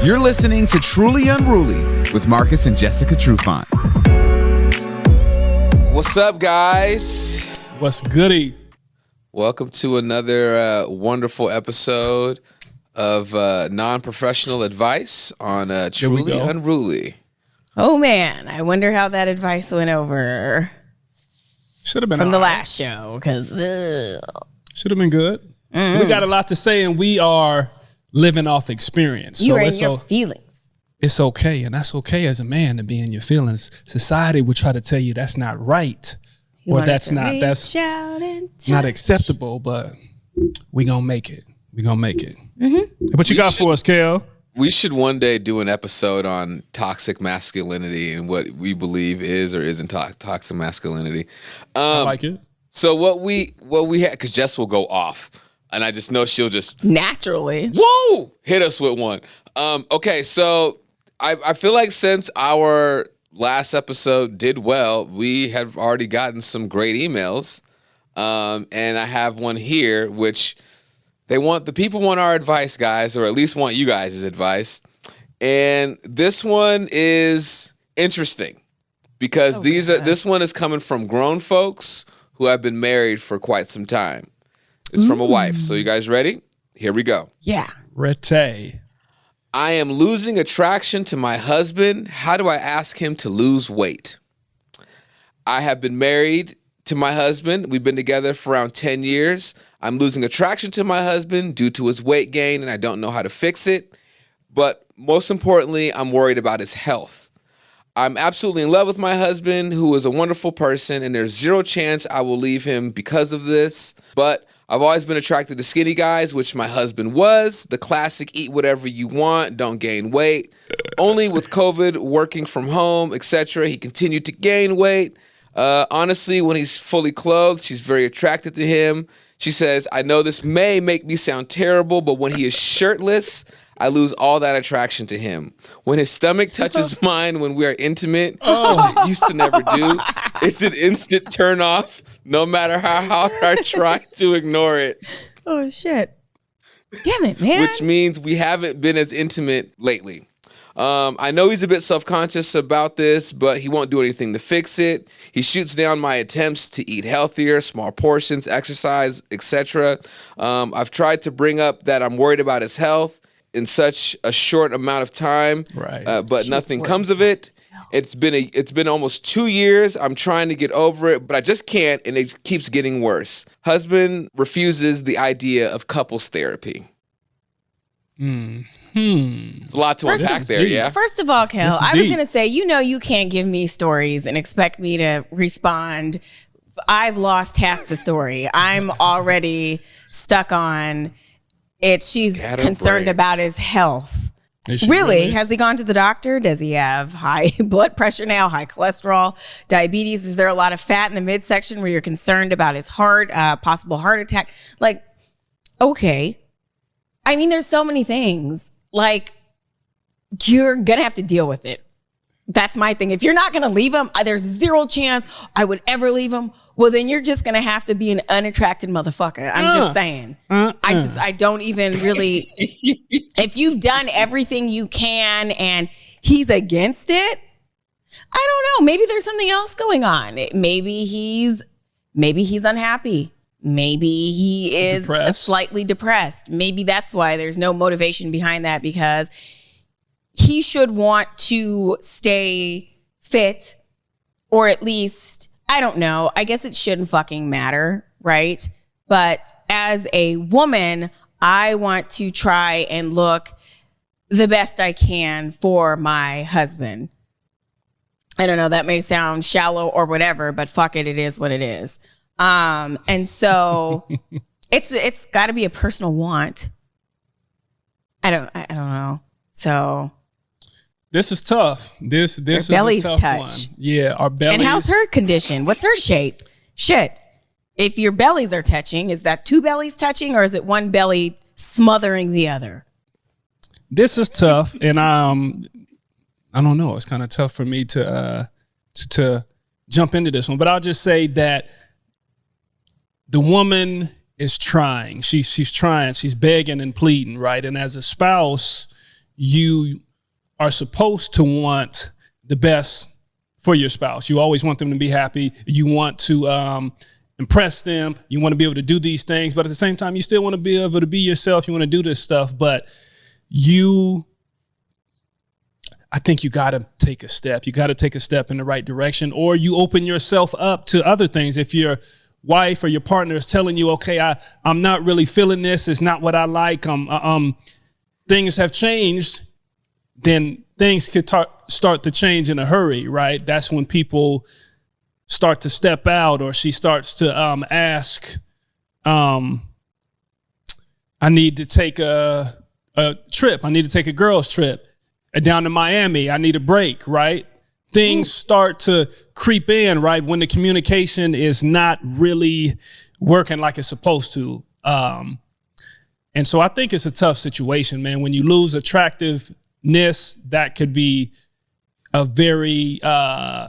You're listening to Truly Unruly with Marcus and Jessica Trufant. What's up, guys? What's goody? Welcome to another wonderful episode of non-professional advice on Truly Unruly. Oh, man. I wonder how that advice went over. Should have been from the right. last show, because should have been good. We got a lot to say, and we are living off experience. You are in your feelings. It's okay, and that's okay as a man to be in your feelings. Society will try to tell you that's not right, or that's not acceptable. But we gonna make it. We gonna make it. Mm-hmm. What you got for us, Kel? We should one day do an episode on toxic masculinity and what we believe is or isn't toxic masculinity. I like it. So what we had, because Jess will go off, and I just know she'll just naturally hit us with one. Okay, so I feel like since our last episode did well, we have already gotten some great emails, and I have one here which the people want our advice, guys, or at least want you guys' advice. And this one is interesting because this one is coming from grown folks who have been married for quite some time. It's from a wife. So you guys ready? Here we go. Yeah. Rete. I am losing attraction to my husband. How do I ask him to lose weight? I have been married to my husband. We've been together for around 10 years. I'm losing attraction to my husband due to his weight gain, and I don't know how to fix it. But most importantly, I'm worried about his health. I'm absolutely in love with my husband, who is a wonderful person, and there's zero chance I will leave him because of this. But I've always been attracted to skinny guys, which my husband was. The classic eat whatever you want, don't gain weight. Only with COVID, working from home, etc., he continued to gain weight. Honestly, when he's fully clothed, she's very attracted to him. She says, I know this may make me sound terrible, but when he is shirtless, I lose all that attraction to him. When his stomach touches mine when we are intimate, which it used to never do, it's an instant turn off, no matter how hard I try to ignore it. Oh, shit. Damn it, man. Which means we haven't been as intimate lately. I know he's a bit self-conscious about this, but he won't do anything to fix it. He shoots down my attempts to eat healthier, small portions, exercise, etc. I've tried to bring up that I'm worried about his health in such a short amount of time, right? But nothing comes of it. It's been almost 2 years. I'm trying to get over it, but I just can't, and it keeps getting worse. Husband refuses the idea of couples therapy. It's a lot to unpack there, yeah? First of all, Kel, I was going to say, you can't give me stories and expect me to respond. I've lost half the story. I'm already stuck on it. She's concerned about his health. Really? Has he gone to the doctor? Does he have high blood pressure now, high cholesterol, diabetes? Is there a lot of fat in the midsection where you're concerned about his heart, possible heart attack? Like, okay. I mean, there's so many things. Like, you're going to have to deal with it. That's my thing. If you're not going to leave him, there's zero chance I would ever leave him. Well, then you're just going to have to be an unattracted motherfucker. I'm just saying. I don't even really. If you've done everything you can and he's against it, I don't know. Maybe there's something else going on. Maybe he's unhappy. Maybe he is slightly depressed. Maybe that's why there's no motivation behind that, because he should want to stay fit, or at least, I don't know. I guess it shouldn't fucking matter, right? But as a woman, I want to try and look the best I can for my husband. I don't know. That may sound shallow or whatever, but fuck it. It is what it is. And so it's got to be a personal want. I don't know. So this is tough. This is bellies a tough touch. one. Yeah, our bellies. And how's her condition? What's her shape? Shit. If your bellies are touching, is that two bellies touching, or is it one belly smothering the other? This is tough, and I don't know. It's kind of tough for me to jump into this one, but I'll just say that the woman is trying. She's trying. She's begging and pleading, right? And as a spouse, you are supposed to want the best for your spouse. You always want them to be happy. You want to impress them. You want to be able to do these things, but at the same time, you still want to be able to be yourself. You want to do this stuff, but I think you got to take a step. You got to take a step in the right direction, or you open yourself up to other things. If your wife or your partner is telling you, okay, I'm not really feeling this. It's not what I like. Things have changed. Then things could start to change in a hurry, right? That's when people start to step out, or she starts to ask, I need to take a trip. I need to take a girl's trip down to Miami. I need a break, right? Things start to creep in, right? When the communication is not really working like it's supposed to. And so I think it's a tough situation, man. When you lose attractiveness, that could be a very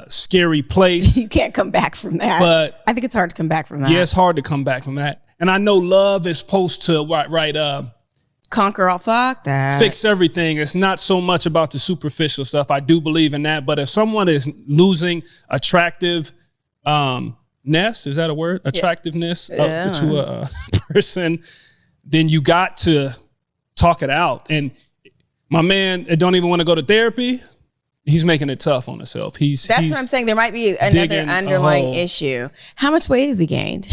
scary place. You can't come back from that. But I think it's hard to come back from that. yeah, it's hard to come back from that. And I know love is supposed to, Conquer all, fuck that. fix everything. It's not so much about the superficial stuff. I do believe in that. But if someone is losing attractiveness, is that a word? Attractiveness to a person, then you got to talk it out. And my man don't even want to go to therapy. He's making it tough on himself. That's what I'm saying. There might be another underlying issue. How much weight has he gained?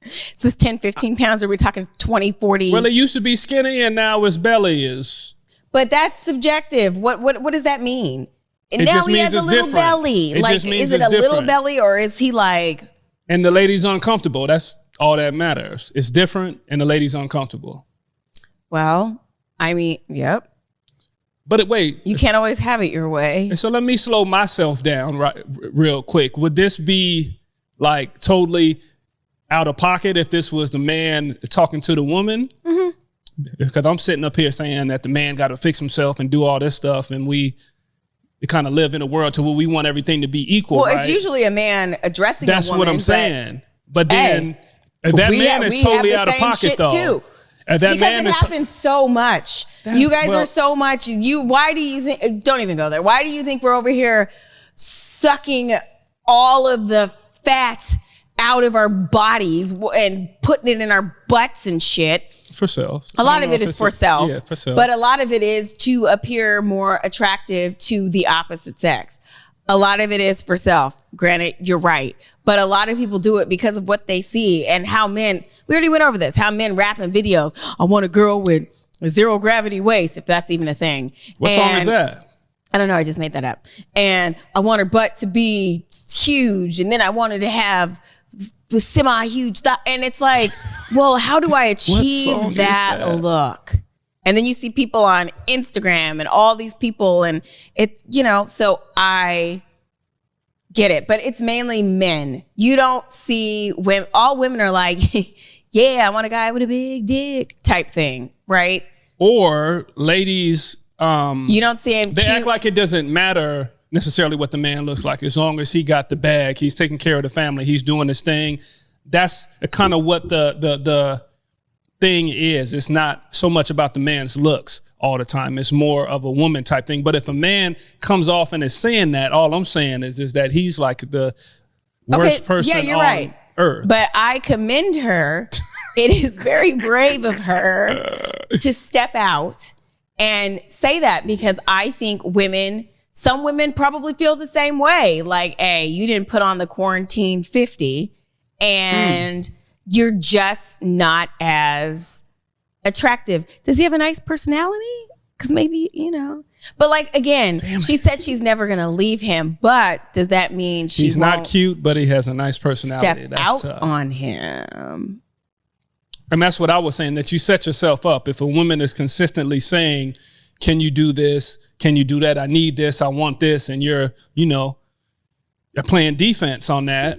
Is this 10, 15 pounds? Or are we talking 20, 40? Well, it used to be skinny and now his belly is. But that's subjective. What does that mean? And It now just he means has a it's little different. belly. It Like, just means is it it's a little different. belly, or is he like? And the lady's uncomfortable. That's all that matters. It's different and the lady's uncomfortable. Well, I mean, yep. But wait. You can't always have it your way. So let me slow myself down real quick. Would this be like totally out of pocket if this was the man talking to the woman? Mm-hmm. Because I'm sitting up here saying that the man got to fix himself and do all this stuff, and we kind of live in a world to where we want everything to be equal. Well, right? it's usually a man addressing That's a woman. what I'm saying. But then if that man is totally out of pocket, though. Too. If that Because man it is happens so much. You guys are so much. Why do you think? Don't even go there. Why do you think we're over here sucking all of the fat out of our bodies and putting it in our butts and shit? For self. A lot of it is for self. Yeah, for self. But a lot of it is to appear more attractive to the opposite sex. A lot of it is for self. Granted, you're right. But a lot of people do it because of what they see and how men, we already went over this, how men rap in videos. I want a girl with a zero gravity waist, if that's even a thing. What song is that? I don't know. I just made that up. And I want her butt to be huge. And then I wanted to have the semi-huge stuff. And it's like, well, how do I achieve that look? And then you see people on Instagram and all these people, and it's, so I get it, but it's mainly men. You don't see women. All women are like, yeah, I want a guy with a big dick type thing, right? Or ladies, you don't see him. They act like it doesn't matter necessarily what the man looks like, as long as he got the bag, he's taking care of the family, he's doing his thing. That's kind of what the thing is. It's not so much about the man's looks all the time. It's more of a woman type thing. But if a man comes off and is saying that, all I'm saying is that he's like the worst person on earth. But I commend her. It is very brave of her to step out and say that, because I think some women probably feel the same way. Like, hey, you didn't put on the quarantine 50 and you're just not as attractive. Does he have a nice personality? Because maybe, But like, again, she said she's never going to leave him. But does that mean he's not cute, but he has a nice personality? Step out on him. And that's what I was saying, that you set yourself up. If a woman is consistently saying, can you do this? Can you do that? I need this. I want this. And you're playing defense on that.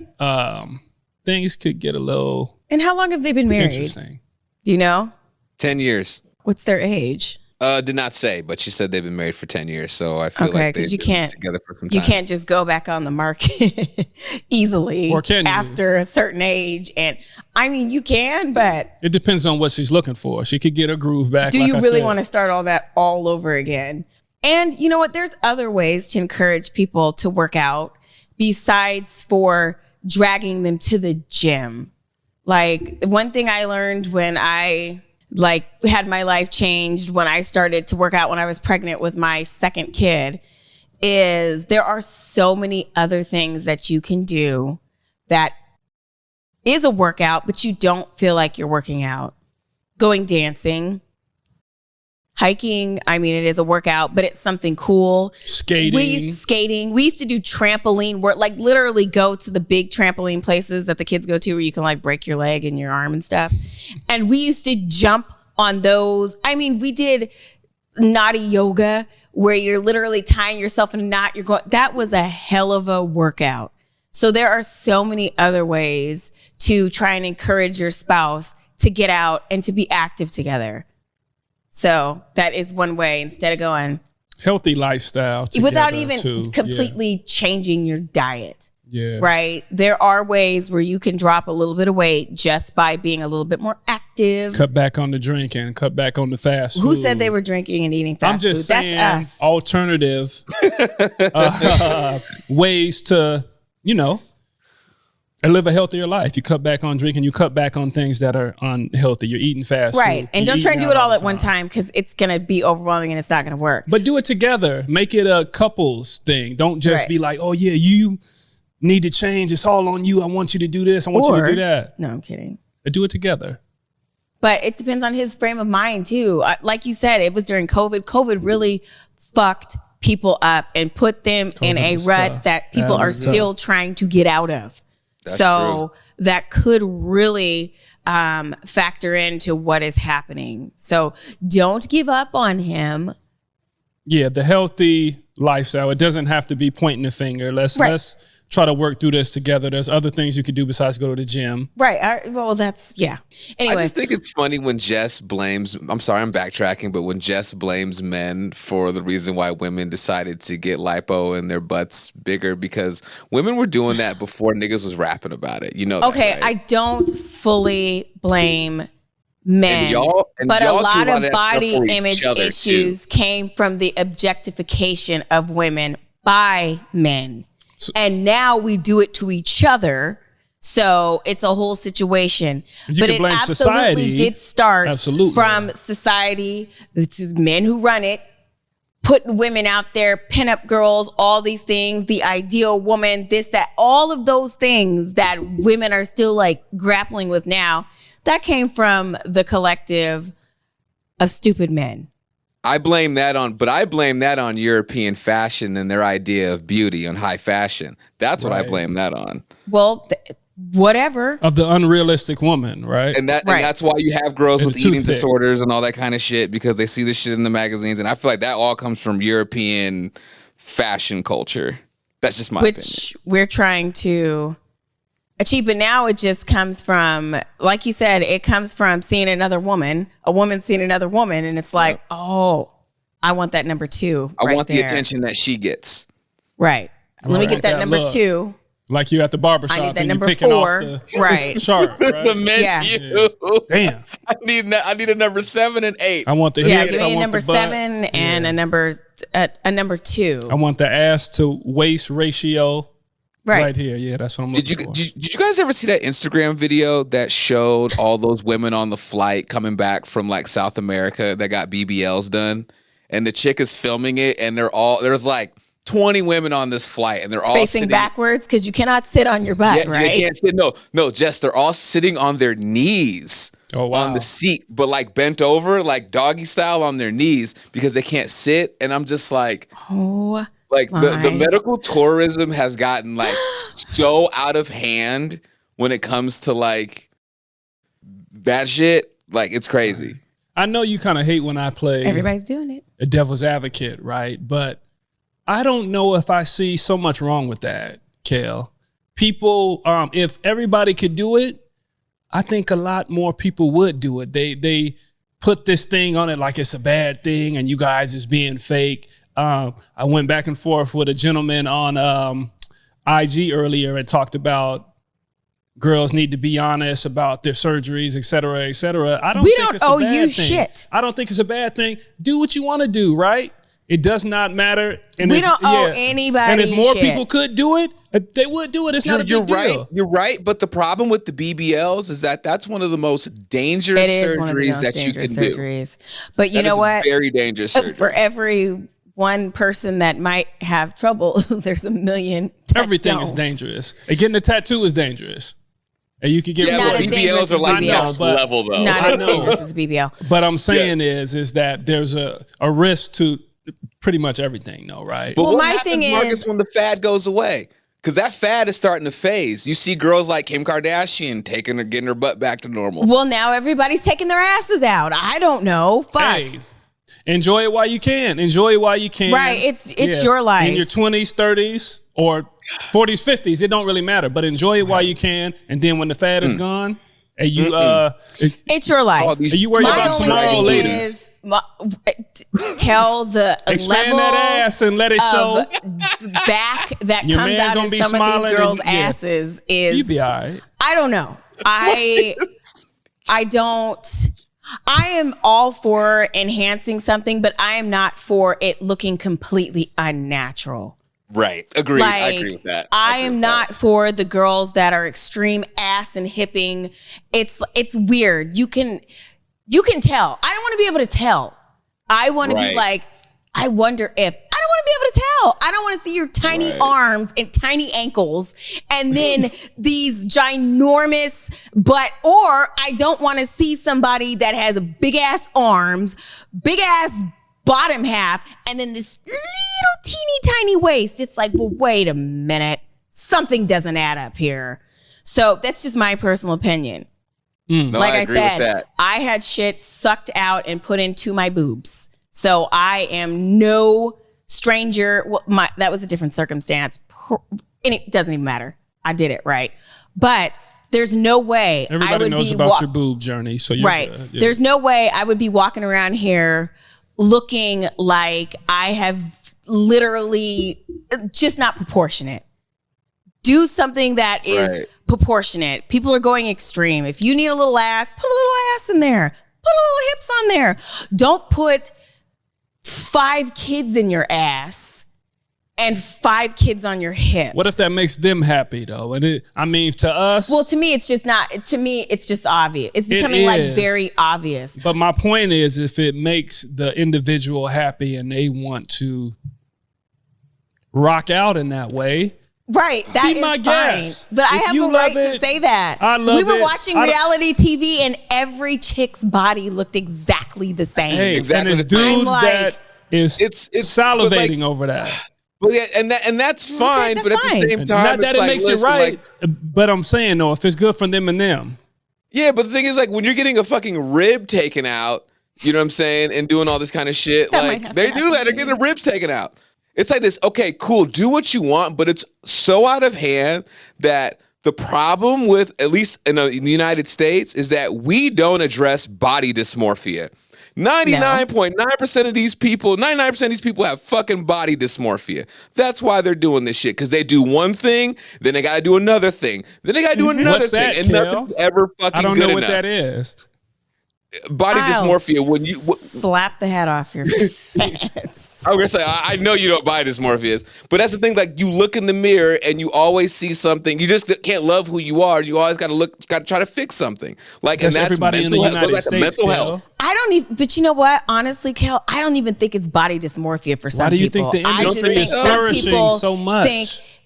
Things could get a little. And how long have they been married? Interesting. Do you know? 10 years. What's their age? Did not say, but she said they've been married for 10 years. So I feel Okay, like because they've been together for some time. you can't just go back on the market easily Or can you? after a certain age. And I mean, you can, but It depends on what she's looking for. She could get her groove back. do like you I really said. want to start all that all over again? And you know what? There's other ways to encourage people to work out besides for dragging them to the gym. Like one thing I learned when I had my life changed when I started to work out when I was pregnant with my second kid is there are so many other things that you can do that is a workout, but you don't feel like you're working out. Going dancing, hiking, I mean, it is a workout, but it's something cool. Skating. We used to do trampoline work, like literally go to the big trampoline places that the kids go to where you can like break your leg and your arm and stuff. And we used to jump on those. I mean, we did naughty yoga where you're literally tying yourself in a knot. That was a hell of a workout. So there are so many other ways to try and encourage your spouse to get out and to be active together. So that is one way instead of going Healthy lifestyle. without together, even too. completely changing your diet. Yeah. Right. There are ways where you can drop a little bit of weight just by being a little bit more active. Cut back on the drinking, cut back on the fast food. Who said they were drinking and eating fast I'm just food? saying That's us. alternative ways to, live a healthier life. You cut back on drinking, you cut back on things that are unhealthy. You're eating fast Right. food. And You're don't try and eating do it out all the at one time because it's going to be overwhelming and it's not going to work. But do it together. Make it a couples thing. Don't just Right. be like, oh yeah, you need to change. It's all on you. I want you to do this. I want you to do that. No, I'm kidding. Do it together. But it depends on his frame of mind too. Like you said, it was during COVID. COVID really fucked people up and put them in a was rut tough. that people That are was still trying to get out of. That's So that could really factor into what is happening. So don't give up on him. Yeah, the healthy lifestyle. It doesn't have to be pointing the finger. Let's try to work through this together. There's other things you could do besides go to the gym. Right. Well, that's, yeah. Anyway. I just think it's funny when Jess blames, I'm sorry, I'm backtracking, but when Jess blames men for the reason why women decided to get lipo and their butts bigger, because women were doing that before niggas was rapping about it. You know that, okay, right? I don't fully blame men, but a y'all lot do of that stuff body for each image other, issues came from the objectification of women by men. And now we do it to each other. So it's a whole situation. You But can it blame absolutely society. did start Absolutely. from society, it's men who run it, putting women out there, pinup girls, all these things, the ideal woman, this, that, all of those things that women are still like grappling with now, that came from the collective of stupid men. I blame that on European fashion and their idea of beauty, on high fashion. That's what I Right. blame that on. Well, whatever. Of the unrealistic woman, right? And Right. that's why you have girls And with the eating toothpick. disorders and all that kind of shit, because they see this shit in the magazines. And I feel like that all comes from European fashion culture. That's just my opinion. Which we're trying to achieve. But now it just comes from, like you said, it comes from seeing another woman, a woman seeing another woman. And it's like, oh, I want that number two. I right want the there. attention that she gets. Right. Let me Right. get that That number look. 2. Like you at the barbershop I need that and you number picking 4. off the Right. chart, right? The menu. Yeah. Damn. I need a number 7 and 8. I want the Yeah, hips. give I me a want number the butt. 7 and a number 2. I want the ass to waist ratio Right. right here. Yeah, that's what I'm Did looking for. you guys ever see that Instagram video that showed all those women on the flight coming back from like South America that got BBLs done? And the chick is filming it, and there's like 20 women on this flight, and they're all Facing sitting backwards because you cannot sit on your butt, Yeah, right? they can't sit. No, Jess, they're all sitting on their knees Oh, wow. on the seat, but like bent over, like doggy style on their knees because they can't sit. And I'm just like, Oh, the my. medical tourism has gotten like so out of hand when it comes to like that shit. Like, it's crazy. I know you kind of hate when I play Everybody's doing it. a devil's advocate, right? But I don't know if I see so much wrong with that, Kel. People, if everybody could do it, I think a lot more people would do it. They put this thing on it like it's a bad thing and you guys is being fake. I went back and forth with a gentleman on IG earlier and talked about girls need to be honest about their surgeries, et cetera, et cetera. I don't We think don't it's a owe bad you thing. shit. I don't think it's a bad thing. Do what you want to do, right? It does not matter. And We don't owe anybody And if more shit. people could do it, they would do it. It's not a big You're deal. right. You're right. But the problem with the BBLs is that that's one of the most dangerous It is one of the surgeries most that you dangerous can surgeries. But you do. That know is what? a very dangerous surgery. For every one person that might have trouble, there's a million. that Everything is don't. dangerous. And getting a tattoo is dangerous. And you could get Yeah, Not but as dangerous BBLs are as like BBL, next but- level though. Not I as know. dangerous as BBL. But I'm saying is that there's a risk to pretty much everything, though, right? But Well, what my happens, thing Marcus, is- when the fad goes away? Because that fad is starting to phase. You see girls like Kim Kardashian getting her butt back to normal. Well, now everybody's taking their asses out. I don't know. Fuck. Hey, enjoy it while you can. Enjoy it while you can. Right. It's your life. In your 20s, 30s, or 40s, 50s, it don't really matter. But enjoy it while you can. And then when the fad is gone, and you It's your life. Oh, these- you worry My about only tomorrow thing later. is, Kel, the Expand level that ass and let it show. of back that Your comes man out gonna of be some of smiling these girls' and- yeah. asses You is, be all right. I don't know. I am all for enhancing something, but I am not for it looking completely unnatural. Right. Agreed. I Like, agree with that. I agree am with not for the girls that are extreme ass and hipping. It's weird. You can tell. I don't want to be able to tell. I want to Right. be like, I wonder if. I don't want to be able to tell. I don't want to see your tiny Right. arms and tiny ankles and then these ginormous or I don't want to see somebody that has big ass arms, big ass bottom half, and then this little teeny tiny waist. It's like, well, wait a minute. Something doesn't add up here. So that's just my personal opinion. No, Like I agree said, with that. I had shit sucked out and put into my boobs. So I am no stranger. Well, that was a different circumstance. And it doesn't even matter. I did it right. But there's no way I Everybody would knows be about your boob journey. So you're right. good. Yeah. There's no way I would be walking around here looking like I have literally just not proportionate. Do something that is Right. proportionate. People are going extreme. If you need a little ass, put a little ass in there. Put a little hips on there. Don't put 5 kids in your ass and 5 kids on your hips. What if that makes them happy, though? And to us. Well, to me, it's just not. To me, it's just obvious. It's becoming like is. very obvious. But my point is, if it makes the individual happy and they want to rock out in that way, Right, that Be is my fine. guest. But I If have you a right love to it, say that. I love We were it. watching I don't- reality TV and every chick's body looked exactly the same. hey, Exactly. and it's I'm dudes like- that is It's- but salivating like- over that. But yeah, and that's fine. that's but at fine. the same time, Not that it's it like, makes listen, it right, like, but I'm saying though, if it's good for them and them, yeah, but the thing is, like, when you're getting a fucking rib taken out, you know what I'm saying, and doing all this kind of shit, That might like have they to do that. happen They're to getting the ribs taken out. It's like this. Okay, cool. Do what you want, but it's so out of hand that the problem with, at least in the United States, is that we don't address body dysmorphia. 99.9% of these people, 99% of these people have fucking body dysmorphia. That's why they're doing this shit. Because they do one thing, then they gotta do another thing. Then they gotta do another What's thing. that, And Kel? nothing's ever fucking I don't good know what enough. that is. Body dysmorphia, when you slap the head off your face. I was gonna say, I know you know what body dysmorphia is, but that's the thing. Like, you look in the mirror and you always see something. You just can't love who you are. You always got to try to fix something. Like, That's and that's everybody in the mental health. United That's States. mental Kel. health. I don't even, but you know what? Honestly, Kel, I don't even think it's body dysmorphia for some Why do you people. think the I just industry think is some flourishing people so much?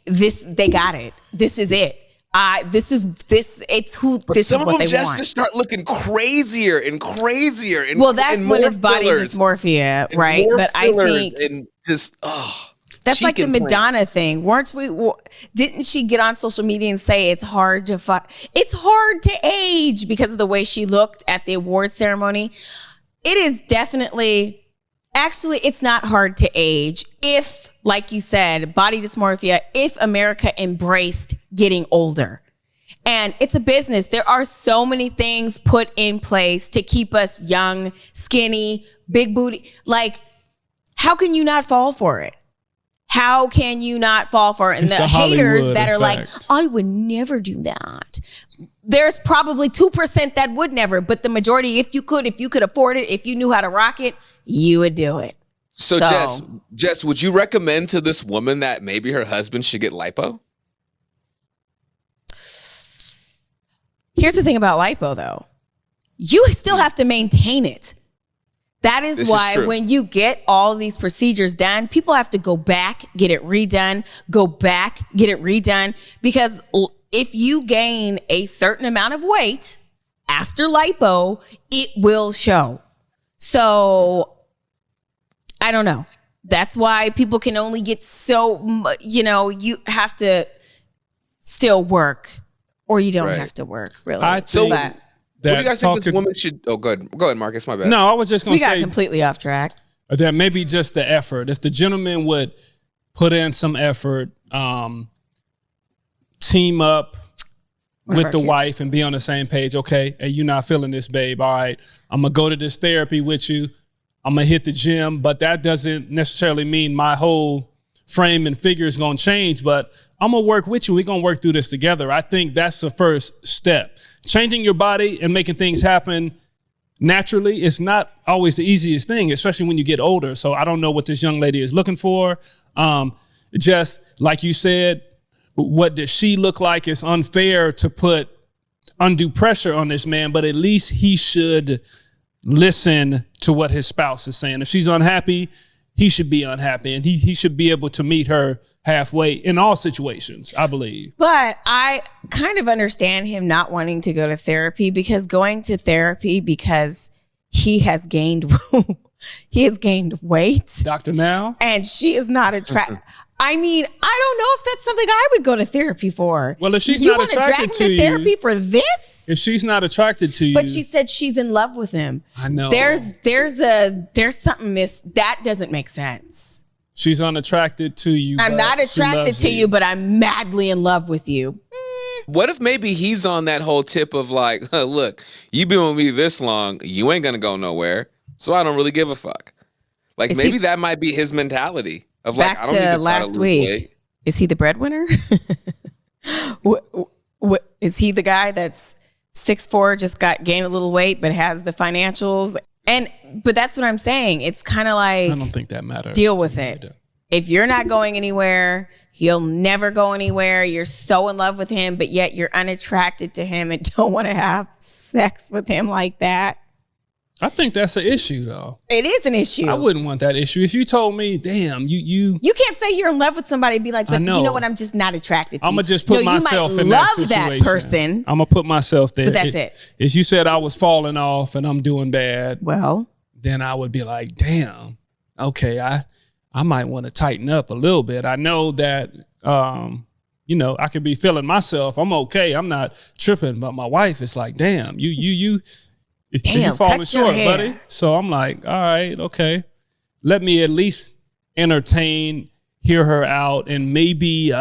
think they got it. This is it. It's who But this some is of what them they just want. start looking crazier and crazier. And, Well, that's and when more it's body fillers dysmorphia, and right? more But I fillers think and just that's cheek like the implant. Madonna thing. Weren't we? Didn't she get on social media and say it's hard to it's hard to age because of the way she looked at the award ceremony? It is definitely, actually, it's not hard to age if, like you said, body dysmorphia, if America embraced getting older. And it's a business. There are so many things put in place to keep us young, skinny, big booty. Like, how can you not fall for it? How can you not fall for it? And It's the the haters Hollywood that are like, effect. I would never do that. There's probably 2% that would never, but the majority, if you could afford it, if you knew how to rock it, you would do it. So, So- Jess, would you recommend to this woman that maybe her husband should get lipo? Here's the thing about lipo, though. You still have to maintain it. That is This is why true. when you get all these procedures done, people have to go back, get it redone, go back, get it redone. Because if you gain a certain amount of weight after lipo, it will show. So I don't know. That's why people can only get you have to still work, or you don't Right. have to work, really. I think But What do you guys think this talking- woman should? Oh, go ahead, Marcus. My bad. No, I was just going we to got say completely off track. that maybe just the effort. If the gentleman would put in some effort, team up One of with our the kids. wife and be on the same page. Okay, hey, you're not feeling this, babe. All right, I'm gonna go to this therapy with you. I'm gonna hit the gym, but that doesn't necessarily mean my whole frame and figure is gonna change. But I'm gonna work with you. We're gonna work through this together. I think that's the first step. Changing your body and making things happen naturally is not always the easiest thing, especially when you get older. So I don't know what this young lady is looking for. Just like you said, what does she look like? It's unfair to put undue pressure on this man, but at least he should listen to what his spouse is saying. If she's unhappy, he should be unhappy, and he should be able to meet her halfway in all situations, I believe. But I kind of understand him not wanting to go to therapy, because going to therapy because he has gained weight Dr. Now? and she is not attracted. I mean, I don't know if that's something I would go to therapy for. Well, if she's you not wanna attracted drag me to you- therapy for this? If she's not attracted to you, But she said she's in love with him. I know. There's something that doesn't make sense. She's unattracted to you. I'm but not she attracted loves to you, but I'm madly in love with you. What if maybe he's on that whole tip of like, look, you've been with me this long, you ain't gonna go nowhere, so I don't really give a fuck. Like Is maybe he- that might be his mentality of like, Back I don't need to to try last lose week. weight. Is he the breadwinner? What is he the guy that's 6'4", just gained a little weight, but has the financials? But that's what I'm saying. It's kind of like, I don't think that matters. deal with it. If you're not going anywhere, he'll never go anywhere. You're so in love with him, but yet you're unattracted to him and don't want to have sex with him like that. I think that's an issue, though. It is an issue. I wouldn't want that issue. If you told me, damn, you You can't say you're in love with somebody and be like, but you know. know what? I'm just not attracted to I'm you. gonna just put No, myself you might in love that situation. that person. I'm gonna put myself there. But that's it. If you said I was falling off and I'm doing bad, Well, then I would be like, damn, okay, I might want to tighten up a little bit. I know that, I could be feeling myself. I'm okay. I'm not tripping. But my wife is like, damn, you Damn, falling cut your short, hair. buddy. So I'm like, all right, okay. Let me at least entertain, hear her out, and maybe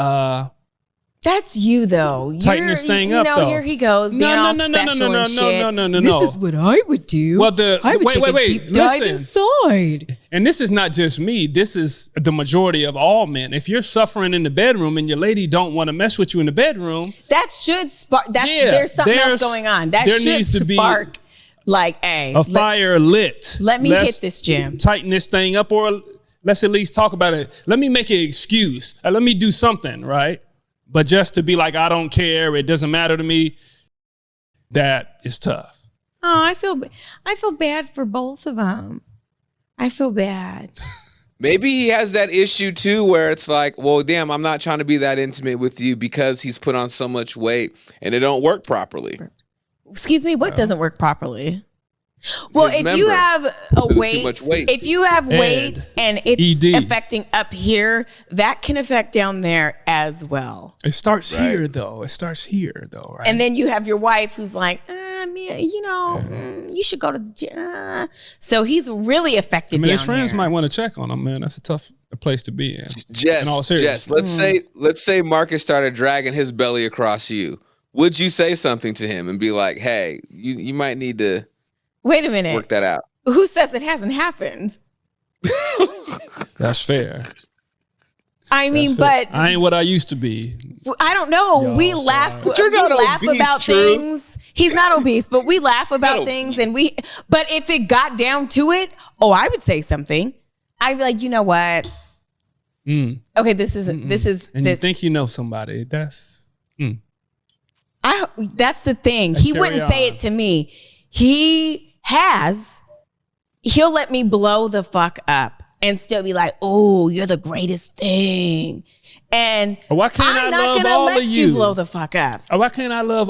that's you though. Tighten this thing up, though. Here he goes being all special and shit. no. This is what I would do. Well, I would take a wait. deep dive Listen. inside. And this is not just me. This is the majority of all men. If you're suffering in the bedroom and your lady don't want to mess with you in the bedroom, That should spark. Yeah, There's something else there's- going on. That there should needs to be spark. Like, hey, a fire lit. let me Let's hit this gym. Tighten this thing up, or let's at least talk about it. Let me make an excuse. Let me do something, right? But just to be like, I don't care, it doesn't matter to me, that is tough. Oh, I feel bad for both of them. I feel bad. Maybe he has that issue too, where it's like, well, damn, I'm not trying to be that intimate with you because he's put on so much weight and it don't work properly. Excuse me, what doesn't work properly? Well, His if you member. have a There's too weight, much weight. if you have weight and it's ED. affecting up here, that can affect down there as well. It starts Right. here, though. It starts here, though, right? And then you have your wife who's like, you should go to the gym. So he's really affected I mean, down his friends here. might want to check on him, man. That's a tough place to be in. Jess, In all seriousness. let's say Marcus started dragging his belly across you. would you say something to him and be like, hey, you might need to Wait a minute. work that out? Who says it hasn't happened? That's fair. I mean, That's but fair. I ain't what I used to be. I don't know. Y'all, We sorry. laugh. But you're not we laugh obese, about Drew. things. He's not obese, but we laugh about Not things, and we. But if it got down to it, I would say something. I'd be like, you know what? Okay, this is And this. you think you know somebody. That's That's the thing. Let's He wouldn't carry say on. it to me. He'll let me blow the fuck up and still be like, oh, you're the greatest thing. And Why can't I I'm not love gonna all let of you you? blow the fuck up. Why can't I love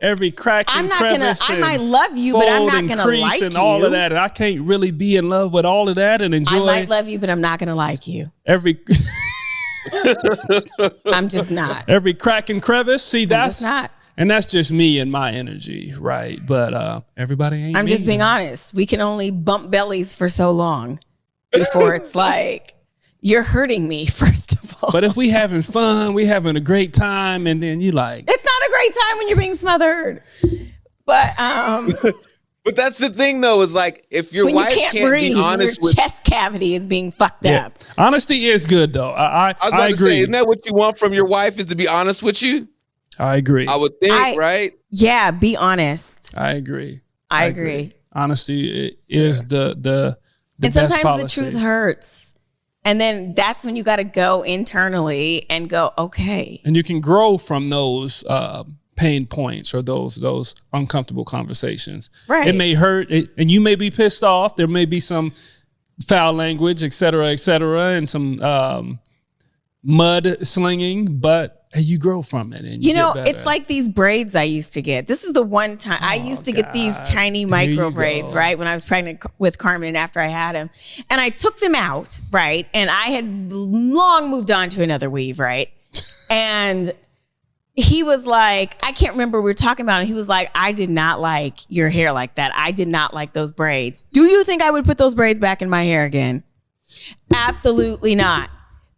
every crack and I'm not gonna. crevice I and might love you, but I'm fold not and gonna crease like and you. all of that, and I can't really be in love with all of that and I enjoy might love you, but I'm not gonna like you. every I'm just not. every crack and crevice. See, I'm that's just not. and that's just me and my energy, right? But everybody ain't. I'm me. just being honest. We can only bump bellies for so long before it's like you're hurting me. First of all, But if we having fun, we having a great time, and then you like, it's not a great time when you're being smothered. But But that's the thing, though, is like if your when you wife can't can't breathe, be honest your with. chest cavity is being fucked yeah. up. Honesty is good though. I I was about to agree. say, isn't that what you want from your wife? Is to be honest with you? I agree. I would think, right? Yeah, be honest. I agree. I agree. Honesty is the And best sometimes policy. the truth hurts. And then that's when you got to go internally and go, okay. And you can grow from those pain points or those uncomfortable conversations. Right. It may hurt, and you may be pissed off. There may be some foul language, et cetera, and some mud slinging, but you grow from it. And You know, get better. it's like these braids I used to get. This is the one time I used to get these God. tiny Here micro you braids, go. right? When I was pregnant with Carmen and after I had him. And I took them out, right? And I had long moved on to another weave, right? And he was like, I can't remember, we were talking about it. He was like, I did not like your hair like that. I did not like those braids. Do you think I would put those braids back in my hair again? Absolutely not.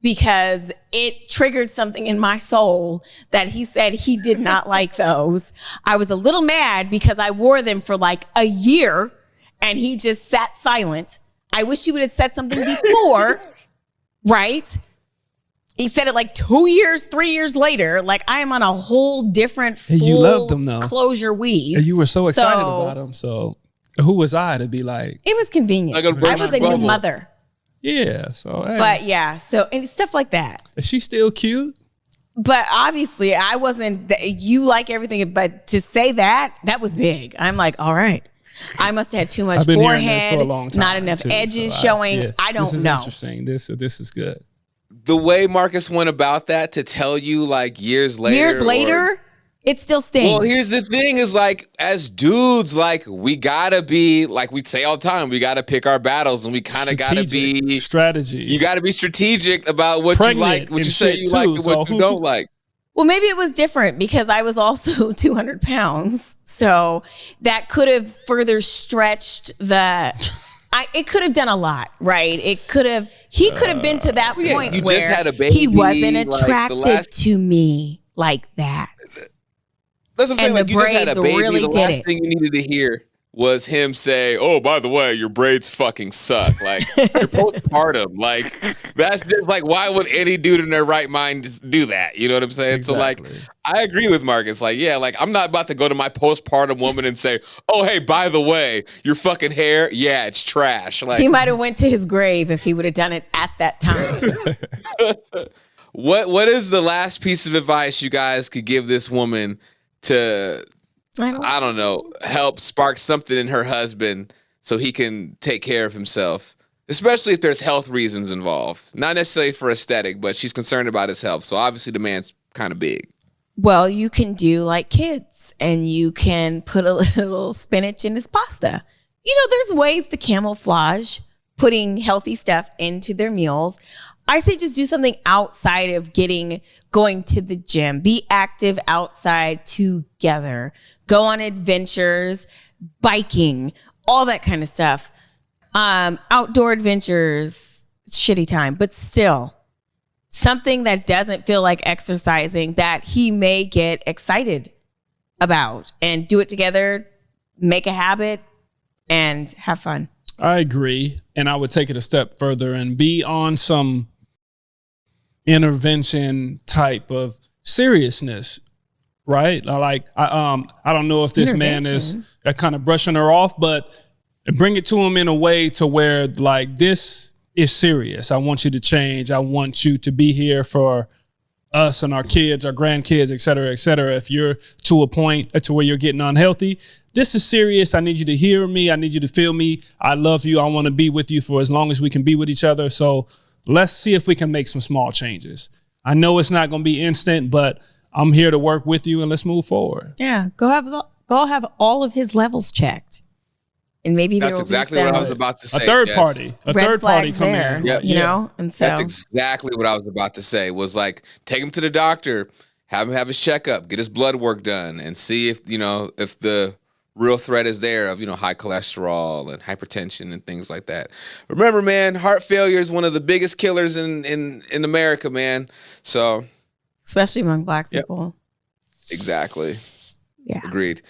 Because it triggered something in my soul that he said he did not like those. I was a little mad because I wore them for like a year and he just sat silent. I wish he would have said something before, right? He said it like 2 years, 3 years later. Like I am on a whole different full And you loved them, though. closure weave. And you were so excited So- about them. So who was I to be like, It was convenient. Like a I was a new bubble. mother. yeah? So hey, But yeah, so and stuff like that. is she still cute? But obviously, I wasn't. You like everything, but to say that was big. I'm like, all right, I must have had too much I've been hearing this forehead, for a long time. not enough too, edges so showing. yeah. I don't This is know. interesting. This is good. The way Marcus went about that to tell you like years later. Years or- later, it still stings. Well, here's the thing is like, as dudes, like we gotta be, like we say all the time, we gotta pick our battles and we kind of gotta Strategic. be, strategy. you gotta be strategic about what Pregnant you like, what and you say shit you like, too, and so what you who- don't like. Well, maybe it was different because I was also 200 pounds. So that could have further stretched it could have done a lot, right? He could have been to that yeah, point you just where had a baby, he wasn't like, the attracted last- to me like that. That's what I'm saying. And Like the you just had braids a baby. really The did last it. thing you needed to hear was him say, "Oh, by the way, your braids fucking suck." Like you're postpartum. Like that's just like, why would any dude in their right mind just do that? You know what I'm saying? So like, Exactly. I agree with Marcus. Like, yeah, like I'm not about to go to my postpartum woman and say, "Oh, hey, by the way, your fucking hair, yeah, it's trash." Like, He might have went to his grave if he would have done it at that time. what is the last piece of advice you guys could give this woman to, I don't know, help spark something in her husband so he can take care of himself, especially if there's health reasons involved. Not necessarily for aesthetic, but she's concerned about his health. So obviously the man's kind of big. Well, you can do like kids and you can put a little spinach in his pasta. You know, there's ways to camouflage putting healthy stuff into their meals. I say just do something outside of going to the gym. Be active outside together. Go on adventures, biking, all that kind of stuff. Outdoor adventures, shitty time, but still something that doesn't feel like exercising that he may get excited about, and do it together, make a habit, and have fun. I agree. And I would take it a step further and be on some intervention type of seriousness, right? Like, I don't know if this man is kind of brushing her off, but bring it to him in a way to where, like, this is serious. I want you to change. I want you to be here for us and our kids, our grandkids, et cetera, et cetera. If you're to a point to where you're getting unhealthy, this is serious. I need you to hear me. I need you to feel me. I love you. I want to be with you for as long as we can be with each other. So let's see if we can make some small changes. I know it's not going to be instant, but I'm here to work with you, and let's move forward. Yeah, go have all of his levels checked, and maybe that's exactly what I was about to say. A third party come in. Yep. You know, and so that's exactly what I was about to say. Was like, take him to the doctor, have him have his checkup, get his blood work done, and see if if the real threat is there of high cholesterol and hypertension and things like that. Remember, man, heart failure is one of the biggest killers in America, man. So, especially among Black people. Exactly. Yeah. Agreed.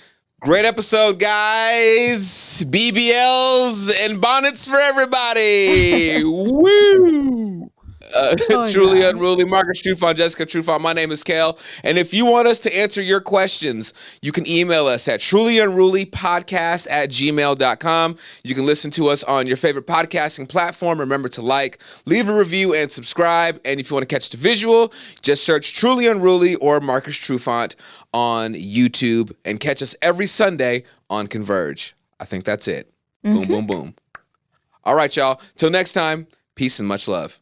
Great episode, guys. BBLs and bonnets for everybody. Woo! Truly Unruly, Marcus Trufant, Jessica Trufant. My name is Kel. And if you want us to answer your questions, you can email us at trulyunrulypodcast@gmail.com. You can listen to us on your favorite podcasting platform. Remember to leave a review, and subscribe. And if you want to catch the visual, just search Truly Unruly or Marcus Trufant on YouTube, and catch us every Sunday on Converge. I think that's it. Boom, boom, boom. All right, y'all. Till next time, peace and much love.